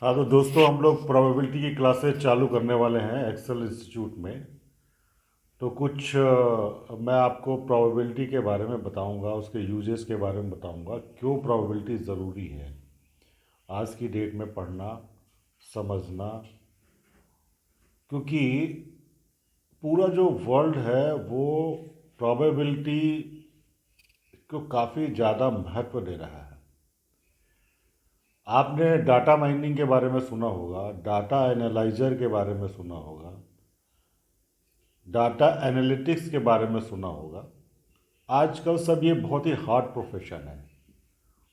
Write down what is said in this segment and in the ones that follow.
हाँ तो दोस्तों, हम लोग प्रोबेबिलिटी की क्लासेस चालू करने वाले हैं एक्सेल इंस्टीट्यूट में। तो कुछ मैं आपको प्रोबेबिलिटी के बारे में बताऊंगा, उसके यूजेस के बारे में बताऊंगा, क्यों प्रोबेबिलिटी ज़रूरी है आज की डेट में पढ़ना, समझना। क्योंकि पूरा जो वर्ल्ड है वो प्रोबेबिलिटी को काफ़ी ज़्यादा महत्व दे रहा है। आपने डाटा माइनिंग के बारे में सुना होगा, डाटा एनालाइजर के बारे में सुना होगा, डाटा एनालिटिक्स के बारे में सुना होगा। आजकल सब ये बहुत ही हार्ड प्रोफेशन है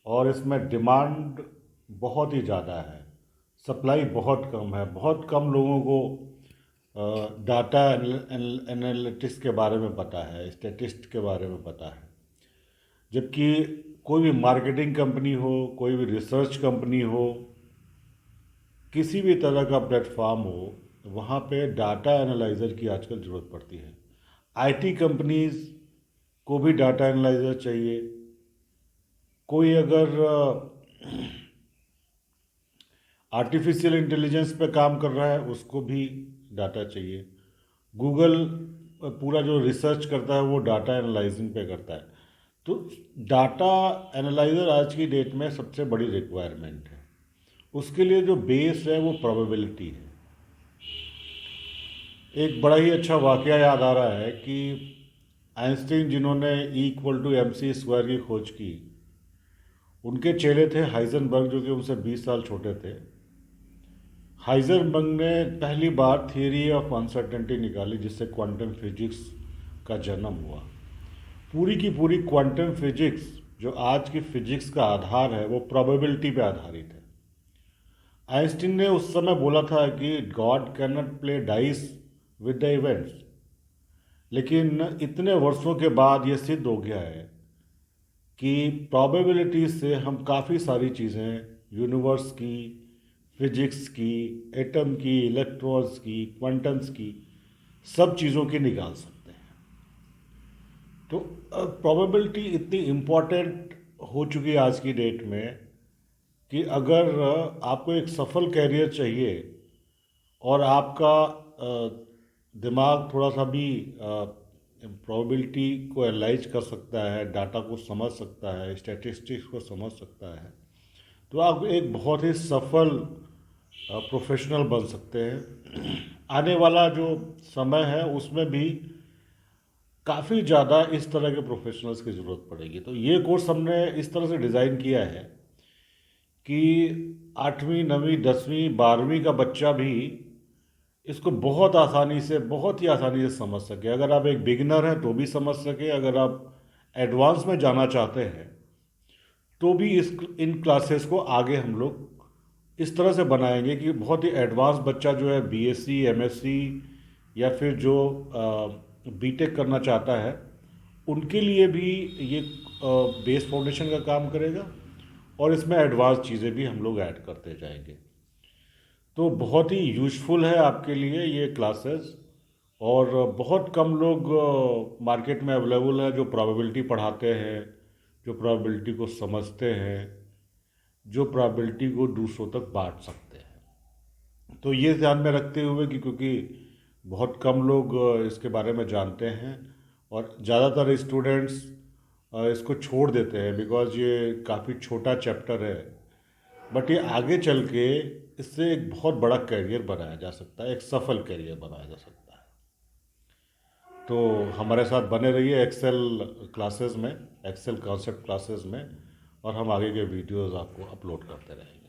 और इसमें डिमांड बहुत ही ज़्यादा है, सप्लाई बहुत कम है। बहुत कम लोगों को डाटा एनालिटिक्स के बारे में पता है, स्टैटिस्ट के बारे में पता है। जबकि कोई भी मार्केटिंग कंपनी हो, कोई भी रिसर्च कंपनी हो, किसी भी तरह का प्लेटफॉर्म हो, वहाँ पे डाटा एनालाइज़र की आजकल ज़रूरत पड़ती है। आईटी कंपनीज को भी डाटा एनालाइज़र चाहिए। कोई अगर आर्टिफिशियल इंटेलिजेंस पे काम कर रहा है, उसको भी डाटा चाहिए। गूगल पूरा जो रिसर्च करता है वो डाटा एनालाइजिंग पे करता है। तो डाटा एनालाइज़र आज की डेट में सबसे बड़ी रिक्वायरमेंट है। उसके लिए जो बेस है वो प्रोबेबिलिटी है। एक बड़ा ही अच्छा वाकया याद आ रहा है कि आइंस्टीन, जिन्होंने E=mc² की खोज की, उनके चेले थे हाइजनबर्ग, जो कि उनसे 20 साल छोटे थे। हाइजनबर्ग ने पहली बार थियरी ऑफ अनसर्टेनिटी निकाली, जिससे क्वांटम फिजिक्स का जन्म हुआ। पूरी की पूरी क्वांटम फिजिक्स, जो आज की फिजिक्स का आधार है, वो प्रोबेबिलिटी पे आधारित है। आइंस्टीन ने उस समय बोला था कि God can not play dice with the events. लेकिन इतने वर्षों के बाद ये सिद्ध हो गया है कि प्रोबेबिलिटी से हम काफ़ी सारी चीज़ें, यूनिवर्स की, फिजिक्स की, एटम की, इलेक्ट्रॉन्स की, क्वांटम्स की, सब चीज़ों की निकाल सकते हैं। तो प्रोबेबिलिटी इतनी इम्पॉर्टेंट हो चुकी है आज की डेट में कि अगर आपको एक सफल कैरियर चाहिए और आपका दिमाग थोड़ा सा भी प्रोबेबिलिटी को एनालाइज कर सकता है, डाटा को समझ सकता है, स्टैटिस्टिक्स को समझ सकता है, तो आप एक बहुत ही सफल प्रोफेशनल बन सकते हैं। आने वाला जो समय है उसमें भी काफ़ी ज़्यादा इस तरह के प्रोफेशनल्स की ज़रूरत पड़ेगी। तो ये कोर्स हमने इस तरह से डिज़ाइन किया है कि 8वीं 9वीं 10वीं 12वीं का बच्चा भी इसको बहुत आसानी से, बहुत ही आसानी से समझ सके। अगर आप एक बिगिनर हैं तो भी समझ सके, अगर आप एडवांस में जाना चाहते हैं तो भी इस इन क्लासेस को आगे हम लोग इस तरह से बनाएंगे कि बहुत ही एडवांस बच्चा जो है बीएससी, एमएससी या फिर जो बीटेक करना चाहता है, उनके लिए भी ये बेस फाउंडेशन का काम करेगा और इसमें एडवांस चीज़ें भी हम लोग ऐड करते जाएंगे। तो बहुत ही यूज़फुल है आपके लिए ये क्लासेस। और बहुत कम लोग मार्केट में अवेलेबल है जो प्रोबेबिलिटी पढ़ाते हैं, जो प्रोबेबिलिटी को समझते हैं, जो प्रोबेबिलिटी को दूसरों तक बांट सकते हैं। तो ये ध्यान में रखते हुए कि क्योंकि बहुत कम लोग इसके बारे में जानते हैं और ज़्यादातर स्टूडेंट्स इसको छोड़ देते हैं, बिकॉज ये काफ़ी छोटा चैप्टर है। बट ये आगे चल के इससे एक बहुत बड़ा करियर बनाया जा सकता है, एक सफल करियर बनाया जा सकता है। तो हमारे साथ बने रहिए एक्सेल क्लासेस में, एक्सेल कॉन्सेप्ट क्लासेस में, और हम आगे के वीडियोस आपको अपलोड करते रहेंगे।